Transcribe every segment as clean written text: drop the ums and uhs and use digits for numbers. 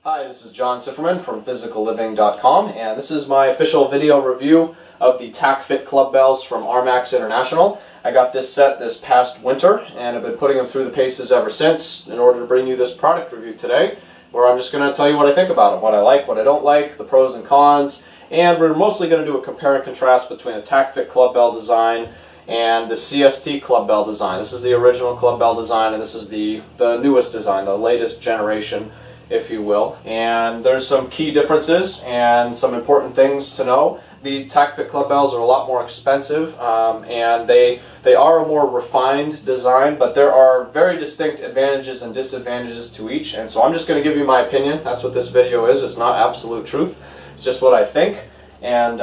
Hi, this is John Sifferman from physicalliving.com, and this is my official video review of the TACFIT Clubbells from Armax International. I got this set this past winter, and I've been putting them through the paces ever since in order to bring you this product review today, where I'm just going to tell you what I think about them, what I like, what I don't like, the pros and cons, and we're mostly going to do a compare and contrast between the TACFIT Clubbell design and the CST Clubbell design. This is the original Clubbell design, and this is the newest design, the latest generation, if you will. And there's some key differences and some important things to know. The TACFIT Clubbells are a lot more expensive, and they are a more refined design, but there are very distinct advantages and disadvantages to each, and so I'm just going to give you my opinion. That's what this video is. It's not absolute truth. It's just what I think. And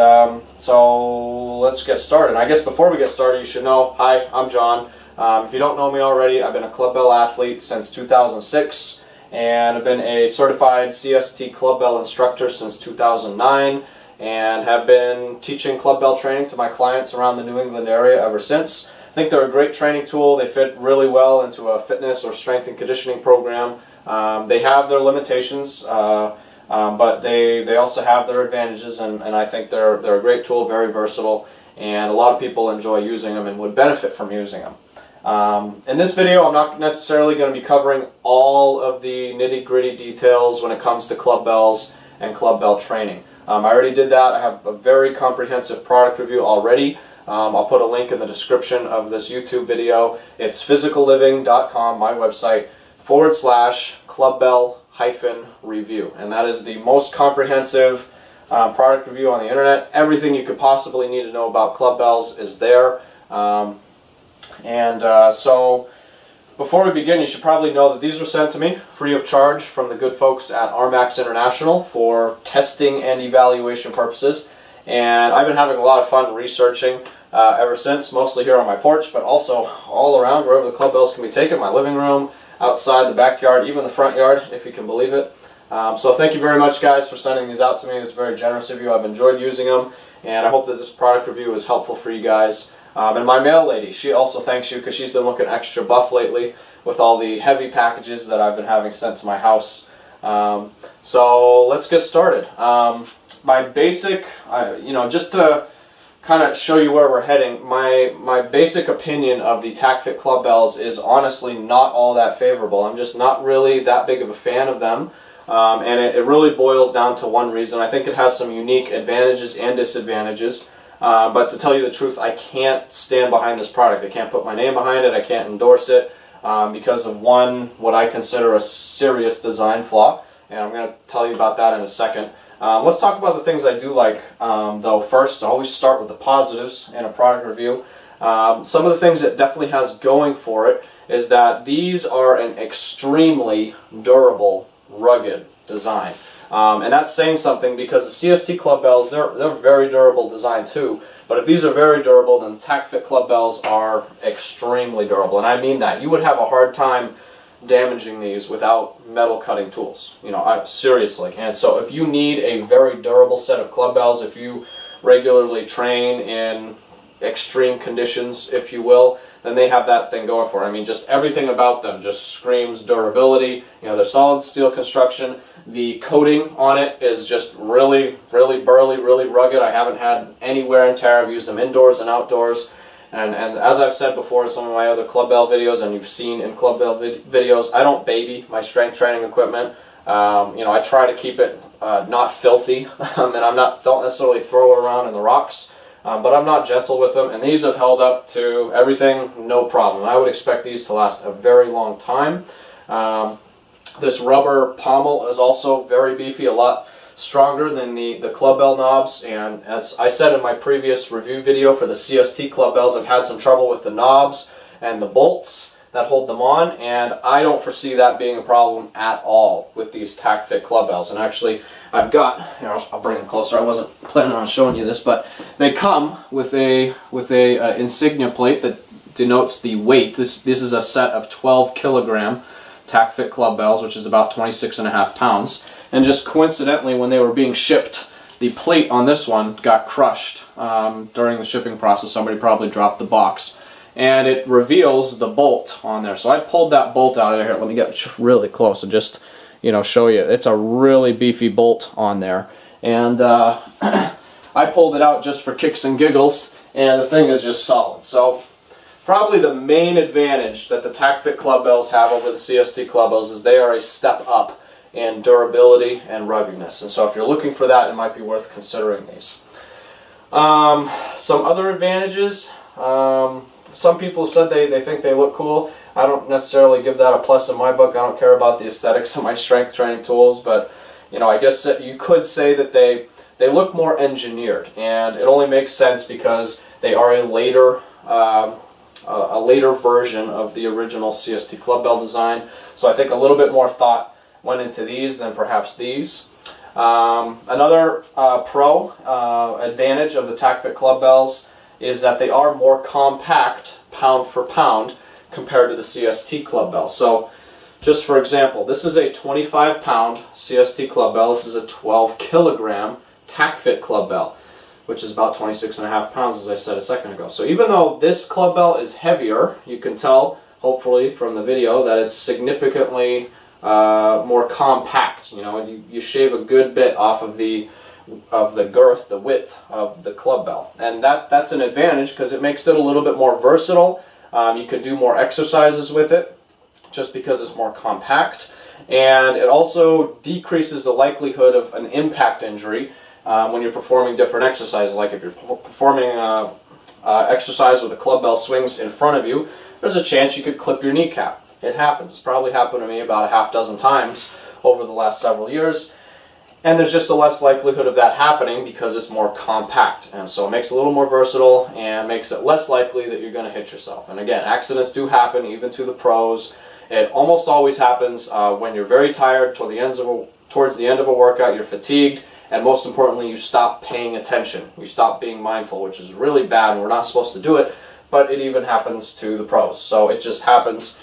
so let's get started. I guess before we get started, you should know, hi, I'm John. If you don't know me already, I've been a Clubbell athlete since 2006. And I've been a certified CST Clubbell instructor since 2009, and have been teaching Clubbell training to my clients around the New England area ever since. I think they're a great training tool. They fit really well into a fitness or strength and conditioning program. They have their limitations, but they also have their advantages, and I think they're a great tool, very versatile, and a lot of people enjoy using them and would benefit from using them. In this video, I'm not necessarily going to be covering all of the nitty-gritty details when it comes to Clubbells and Clubbell training. I already did that. I have a very comprehensive product review already. I'll put a link in the description of this YouTube video. It's physicalliving.com, my website, /Clubbell-review. And that is the most comprehensive product review on the internet. Everything you could possibly need to know about Clubbells is there. So before we begin, you should probably know that these were sent to me free of charge from the good folks at Armax International for testing and evaluation purposes. And I've been having a lot of fun researching ever since, mostly here on my porch, but also all around wherever the Clubbells can be taken, my living room, outside, the backyard, even the front yard, if you can believe it. So thank you very much, guys, for sending these out to me. It's very generous of you. I've enjoyed using them, and I hope that this product review is helpful for you guys. And my mail lady, she also thanks you because she's been looking extra buff lately with all the heavy packages that I've been having sent to my house. So let's get started. My basic, just to kind of show you where we're heading, my basic opinion of the TACFIT Clubbells is honestly not all that favorable. I'm just not really that big of a fan of them. And it really boils down to one reason. I think it has some unique advantages and disadvantages. But to tell you the truth, I can't stand behind this product. I can't put my name behind it. I can't endorse it because of what I consider a serious design flaw. And I'm going to tell you about that in a second. Let's talk about the things I do like, though. First, I always start with the positives in a product review. Some of the things it definitely has going for it is that these are an extremely durable, rugged design. And that's saying something because the CST Clubbells, they're very durable design too. But if these are very durable, then TACFIT Clubbells are extremely durable. And I mean that. You would have a hard time damaging these without metal cutting tools. Seriously. And so if you need a very durable set of Clubbells, if you regularly train in extreme conditions, if you will, then they have that thing going for it. I mean, just everything about them just screams durability. They're solid steel construction. The coating on it is just really, really burly, really rugged. I haven't had any wear and tear. I've used them indoors and outdoors. And as I've said before in some of my other Clubbell videos, and you've seen in Clubbell videos, I don't baby my strength training equipment. I try to keep it not filthy, and don't necessarily throw it around in the rocks. But I'm not gentle with them, and these have held up to everything, no problem. I would expect these to last a very long time. This rubber pommel is also very beefy, a lot stronger than the Clubbell knobs, and as I said in my previous review video for the CST Clubbells, I've had some trouble with the knobs and the bolts that hold them on, and I don't foresee that being a problem at all with these TACFIT Clubbells. And actually, I've got, I'll bring them closer. I wasn't planning on showing you this, but they come with a insignia plate that denotes the weight. This is a set of 12 kilogram TACFIT Clubbells, which is about 26.5 pounds. And just coincidentally, when they were being shipped, the plate on this one got crushed during the shipping process. Somebody probably dropped the box. And it reveals the bolt on there. So I pulled that bolt out of there. Here, let me get really close and just show you. It's a really beefy bolt on there. And I pulled it out just for kicks and giggles, and the thing is just solid. So probably the main advantage that the TACFIT Clubbells have over the CST Clubbells is they are a step up in durability and ruggedness. And so if you're looking for that, it might be worth considering these. Some other advantages. Some people have said they think they look cool. I don't necessarily give that a plus in my book. I don't care about the aesthetics of my strength training tools, but I guess that you could say that they look more engineered, and it only makes sense because they are a later version of the original CST Clubbell design. So I think a little bit more thought went into these than perhaps these. Another advantage of the TACFIT Clubbells is that they are more compact pound for pound compared to the CST Clubbell. So just for example, this is a 25-pound CST Clubbell. This is a 12-kilogram TACFIT Clubbell, which is about 26.5 pounds, as I said a second ago. So even though this Clubbell is heavier, you can tell, hopefully from the video, that it's significantly more compact. You shave a good bit off of the girth, the width of the Clubbell, and that's an advantage because it makes it a little bit more versatile. You can do more exercises with it just because it's more compact, and it also decreases the likelihood of an impact injury when you're performing different exercises. Like if you're performing exercise with a Clubbell swings in front of you, there's a chance you could clip your kneecap. It happens. It's probably happened to me about a half dozen times over the last several years, and there's just a less likelihood of that happening because it's more compact, and so it makes it a little more versatile and makes it less likely that you're going to hit yourself. And again, accidents do happen even to the pros. It almost always happens when you're very tired towards the end of a workout, you're fatigued, and most importantly, you stop paying attention. You stop being mindful, which is really bad, and we're not supposed to do it, but it even happens to the pros. So it just happens.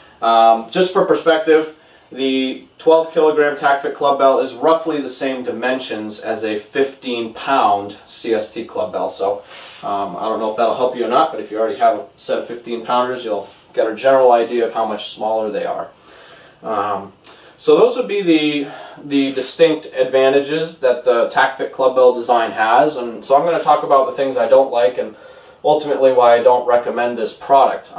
Just for perspective, the 12-kilogram TACFIT Clubbell is roughly the same dimensions as a 15-pound CST Clubbell. So I don't know if that'll help you or not, but if you already have a set of 15-pounders, you'll get a general idea of how much smaller they are. So those would be the distinct advantages that the TACFIT Clubbell design has. And so I'm going to talk about the things I don't like and ultimately why I don't recommend this product.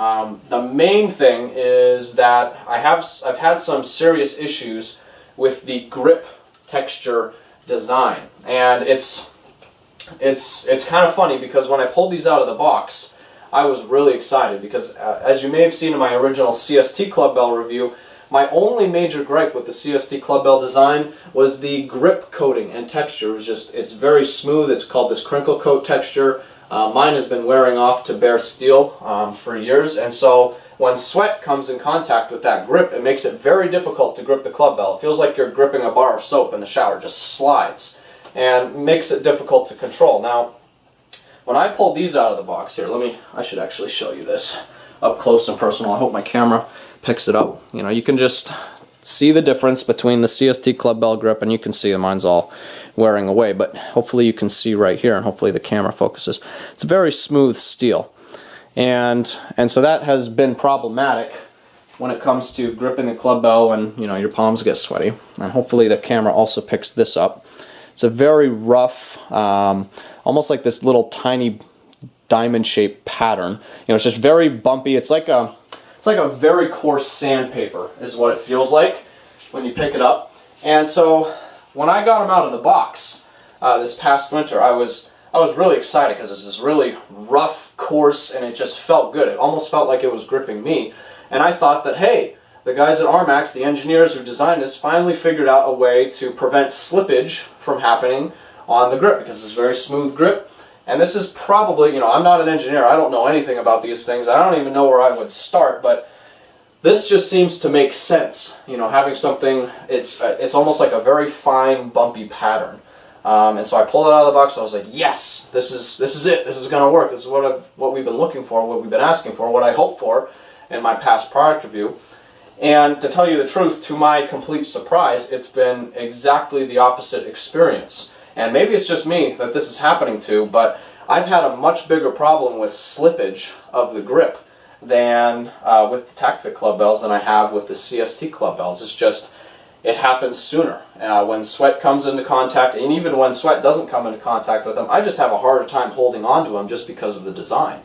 The main thing is that I've had some serious issues with the grip texture design, and it's kind of funny because when I pulled these out of the box, I was really excited because as you may have seen in my original CST Clubbell review, my only major gripe with the CST Clubbell design was the grip coating and texture. It's very smooth. It's called this crinkle coat texture. Mine has been wearing off to bare steel for years, and so when sweat comes in contact with that grip, it makes it very difficult to grip the Clubbell. It feels like you're gripping a bar of soap in the shower, just slides, and makes it difficult to control. Now, when I pulled these out of the box here, I should actually show you this up close and personal. I hope my camera picks it up. You can just see the difference between the CST Clubbell grip, and you can see mine's all wearing away, but hopefully you can see right here, and hopefully the camera focuses. It's very smooth steel, and so that has been problematic when it comes to gripping the Clubbell when your palms get sweaty. And hopefully the camera also picks this up. It's a very rough, almost like this little tiny diamond-shaped pattern. It's just very bumpy. It's like a very coarse sandpaper is what it feels like when you pick it up. And so when I got them out of the box this past winter, I was really excited because it's this really rough, coarse, and it just felt good. It almost felt like it was gripping me. And I thought that, hey, the guys at RMAX, the engineers who designed this, finally figured out a way to prevent slippage from happening on the grip because it's a very smooth grip. And this is probably, I'm not an engineer. I don't know anything about these things. I don't even know where I would start, but this just seems to make sense. Having something, it's almost like a very fine, bumpy pattern. And so I pulled it out of the box. And I was like, yes, this is it. This is going to work. This is what we've been looking for, what we've been asking for, what I hoped for in my past product review. And to tell you the truth, to my complete surprise, it's been exactly the opposite experience. And maybe it's just me that this is happening to, but I've had a much bigger problem with slippage of the grip than with the TACFIT Clubbells than I have with the CST Clubbells. it happens sooner. When sweat comes into contact, and even when sweat doesn't come into contact with them, I just have a harder time holding on to them just because of the design.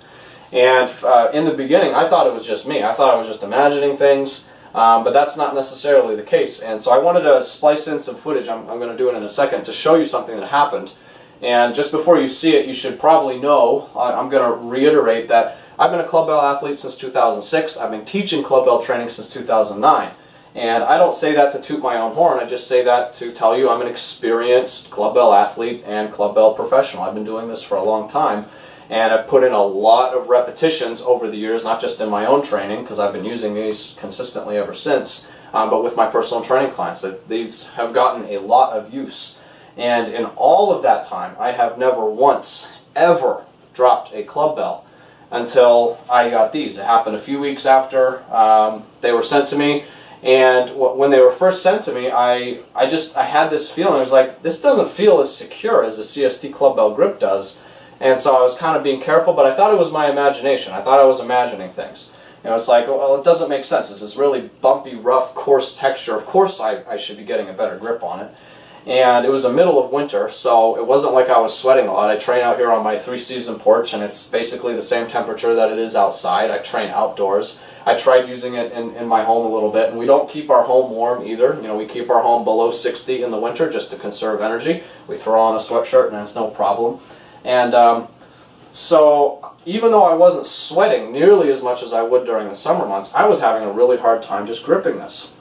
And in the beginning, I thought it was just me. I thought I was just imagining things, but that's not necessarily the case. And so I wanted to splice in some footage. I'm going to do it in a second to show you something that happened. And just before you see it, you should probably know, I'm going to reiterate that I've been a clubbell athlete since 2006. I've been teaching clubbell training since 2009. And I don't say that to toot my own horn. I just say that to tell you I'm an experienced clubbell athlete and clubbell professional. I've been doing this for a long time. And I've put in a lot of repetitions over the years, not just in my own training, because I've been using these consistently ever since, but with my personal training clients. These have gotten a lot of use. And in all of that time, I have never once, ever dropped a clubbell until I got these. It happened a few weeks after they were sent to me. And when they were first sent to me, I had this feeling. It was like, this doesn't feel as secure as the CST Clubbell grip does. And so I was kind of being careful, but I thought it was my imagination. I thought I was imagining things. You know, it's like, well, it doesn't make sense. It's this really bumpy, rough, coarse texture. Of course I should be getting a better grip on it. And it was the middle of winter, so it wasn't like I was sweating a lot. I train out here on my 3-season porch, and it's basically the same temperature that it is outside. I train outdoors. I tried using it in my home a little bit, and we don't keep our home warm either. You know, we keep our home below 60 in the winter just to conserve energy. We throw on a sweatshirt, and it's no problem. And so even though I wasn't sweating nearly as much as I would during the summer months, I was having a really hard time just gripping this.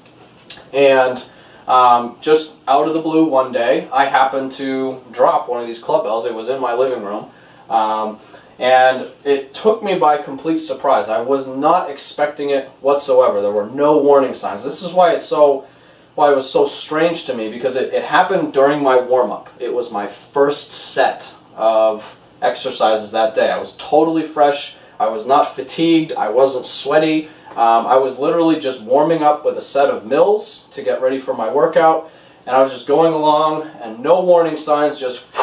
And just out of the blue one day, I happened to drop one of these clubbells. It was in my living room. And it took me by complete surprise. I was not expecting it whatsoever. There were no warning signs. This is why it was so strange to me, because it happened during my warm-up. It was my first set of exercises that day. I was totally fresh. I was not fatigued. I wasn't sweaty. I was literally just warming up with a set of mills to get ready for my workout, and I was just going along, and no warning signs, just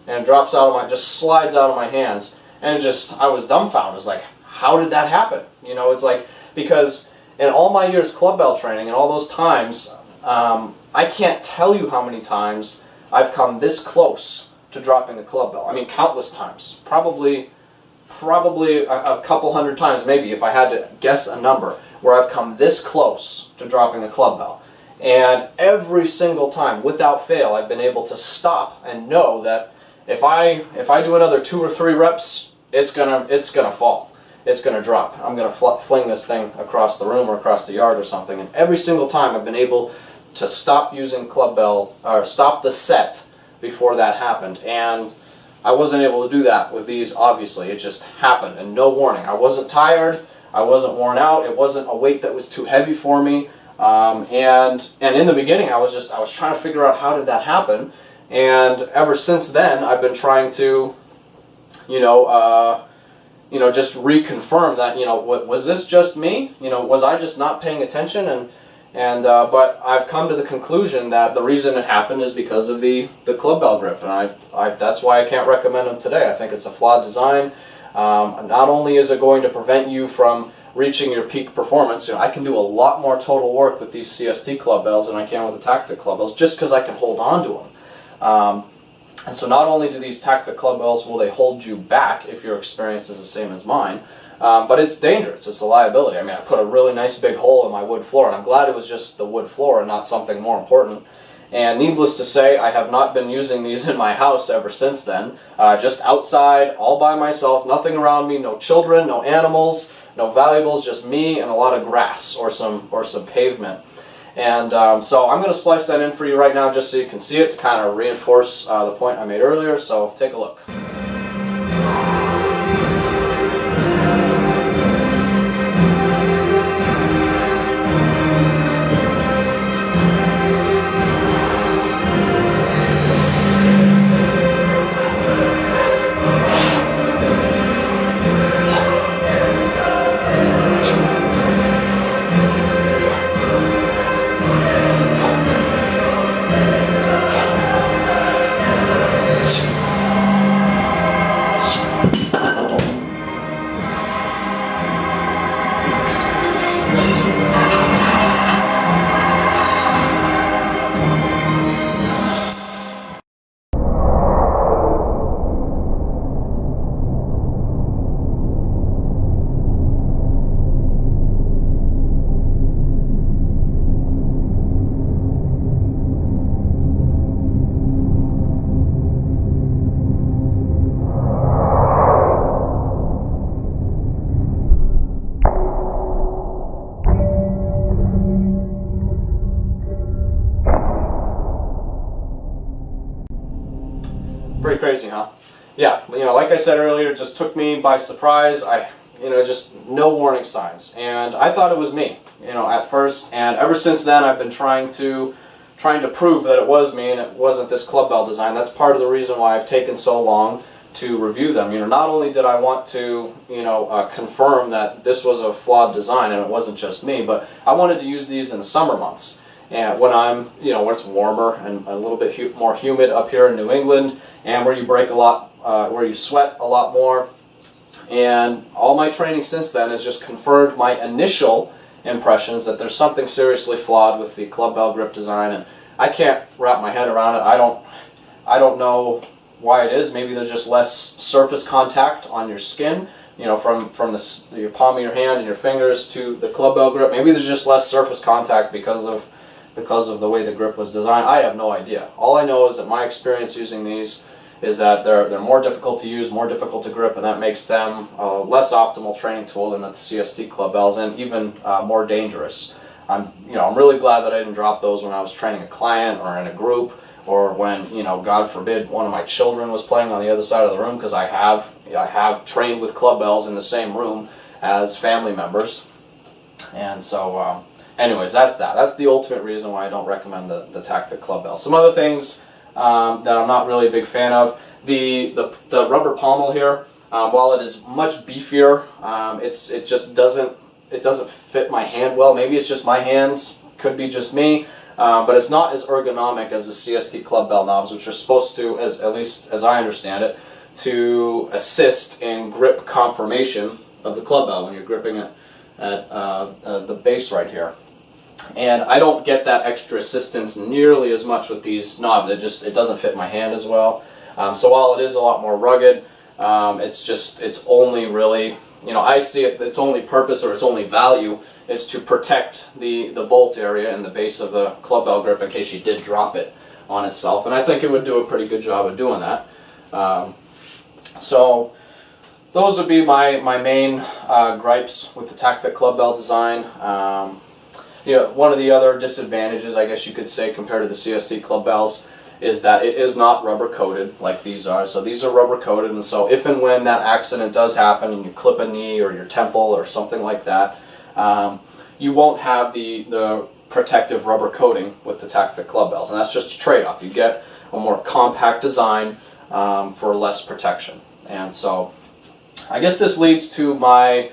and it drops out of just slides out of my hands, and I was dumbfounded. I was like, how did that happen? You know, it's like, because in all my years clubbell training and all those times, I can't tell you how many times I've come this close to dropping a clubbell. I mean, countless times. Probably a couple hundred times, maybe, if I had to guess a number, where I've come this close to dropping a clubbell. And every single time, without fail, I've been able to stop and know that if I do another 2 or 3 reps, it's gonna fall. It's gonna drop. I'm gonna fling this thing across the room or across the yard or something. And every single time, I've been able to stop using clubbell, or stop the set before that happened. And I wasn't able to do that with these, obviously. It just happened, and no warning. I wasn't tired. I wasn't worn out. It wasn't a weight that was too heavy for me. And in the beginning, I was trying to figure out how did that happen. And ever since then, I've been trying to, just reconfirm that, was this just me? Was I just not paying attention? But I've come to the conclusion that the reason it happened is because of the clubbell grip, and that's why I can't recommend them today. I think it's a flawed design. Not only is it going to prevent you from reaching your peak performance, I can do a lot more total work with these CST Clubbells than I can with the TACFIT Clubbells, just because I can hold on to them. And so not only do these TACFIT Clubbells, will they hold you back if your experience is the same as mine, but it's dangerous. It's a liability. I mean, I put a really nice big hole in my wood floor, and I'm glad it was just the wood floor and not something more important. And needless to say, I have not been using these in my house ever since then. Just outside, all by myself, nothing around me, no children, no animals, no valuables, just me and a lot of grass or some pavement. And so I'm going to splice that in for you right now just so you can see it, to kind of reinforce the point I made earlier. So take a look. crazy, huh? Yeah, like I said earlier, it just took me by surprise. Just no warning signs, and I thought it was me, at first, and ever since then I've been trying to prove that it was me and it wasn't this club bell design. That's part of the reason why I've taken so long to review them. Not only did I want to, confirm that this was a flawed design and it wasn't just me, but I wanted to use these in the summer months, and when when it's warmer and a little bit more humid up here in New England, and where you break a lot, where you sweat a lot more. And all my training since then has just confirmed my initial impressions that there's something seriously flawed with the club bell grip design, and I can't wrap my head around it. I don't know why it is. Maybe there's just less surface contact on your skin, from your palm of your hand and your fingers to the club bell grip. Maybe there's just less surface contact because of the way the grip was designed. I have no idea. All I know is that my experience using these is that they're more difficult to use, more difficult to grip, and that makes them a less optimal training tool than the CST Clubbells, and even more dangerous. I'm really glad that I didn't drop those when I was training a client or in a group, or when, God forbid, one of my children was playing on the other side of the room, because I have trained with Clubbells in the same room as family members. And so, anyways, that's that. That's the ultimate reason why I don't recommend the TACFIT Clubbell. Some other things that I'm not really a big fan of. The rubber pommel here, while it is much beefier, it just doesn't fit my hand well. Maybe it's just my hands, could be just me, but it's not as ergonomic as the CST Clubbell knobs, which are supposed to, at least as I understand it, to assist in grip conformation of the clubbell when you're gripping it at the base right here. And I don't get that extra assistance nearly as much with these knobs. It doesn't fit my hand as well. So while it is a lot more rugged, it's only really, I see its only purpose or its only value is to protect the bolt area in the base of the club bell grip in case you did drop it on itself. And I think it would do a pretty good job of doing that. So those would be my main gripes with the TACFIT Club Bell design. One of the other disadvantages, I guess you could say, compared to the CST Clubbells, is that it is not rubber coated like these are. So these are rubber coated, and so if and when that accident does happen and you clip a knee or your temple or something like that, you won't have the protective rubber coating with the TACFIT Clubbells, and that's just a trade-off. You get a more compact design for less protection. And so I guess this leads to my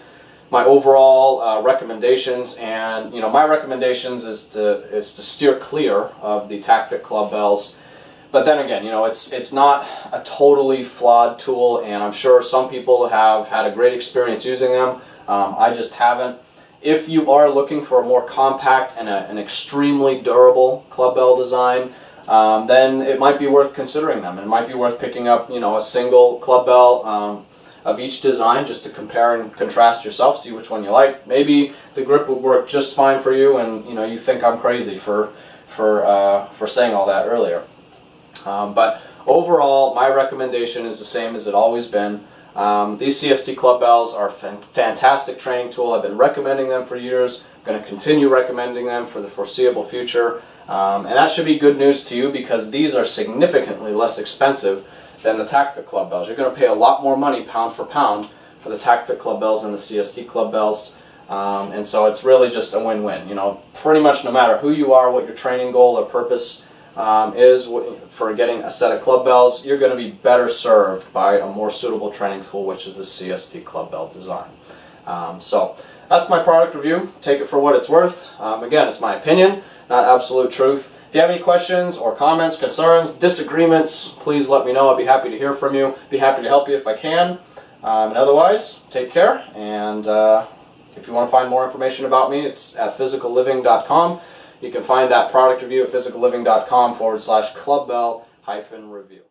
overall recommendations, and my recommendations is to steer clear of the TACFIT Clubbells. But then again, it's not a totally flawed tool, and I'm sure some people have had a great experience using them. I just haven't. If you are looking for a more compact and an extremely durable clubbell design, then it might be worth considering them. It might be worth picking up, a single clubbell of each design just to compare and contrast yourself, see which one you like. Maybe the grip would work just fine for you, and you think I'm crazy for saying all that earlier. But overall, my recommendation is the same as it always been. These CST Clubbells are a fantastic training tool. I've been recommending them for years. I'm going to continue recommending them for the foreseeable future. And that should be good news to you, because these are significantly less expensive than the TACFIT Clubbells. You're going to pay a lot more money pound for pound for the TACFIT Clubbells than the CST Clubbells. And so it's really just a win-win. Pretty much no matter who you are, what your training goal or purpose is for getting a set of clubbells, you're going to be better served by a more suitable training tool, which is the CST Clubbell design. So that's my product review. Take it for what it's worth. Again, it's my opinion, not absolute truth. If you have any questions or comments, concerns, disagreements, please let me know. I'd be happy to hear from you. Be happy to help you if I can. And otherwise, take care. And if you want to find more information about me, it's at physicalliving.com. You can find that product review at physicalliving.com/clubbell-review.